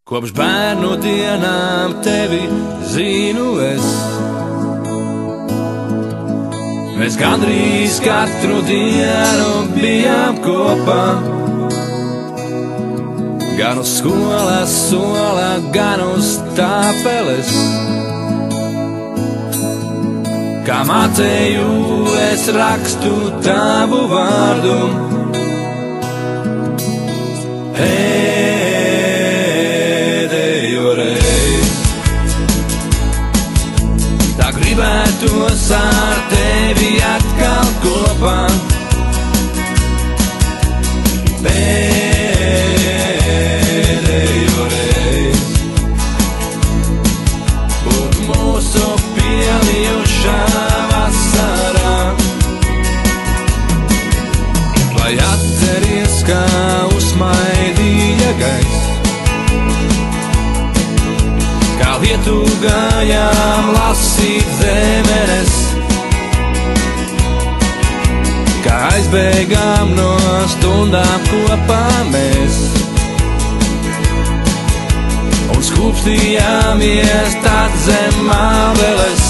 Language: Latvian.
Kopš bērnu dienām tevi zinu es. Mēs gandrīz katru dienu bijām kopā, gan uz skolas sola, gan uz tāpeles. Kā mācēju, es rakstu tavu vārdu. Pēdējo reizi tā gribētos ar tevi atkal kopā. Pēdējo reizi būt mūsu pielijušā vasarā, lai atceries, kā uzmaidīja gaiss, kā lietu gājām lasīt zemenes, kā aizbēgām no stundām kopā mēs, un skūpstījāmies tad zem ābeles.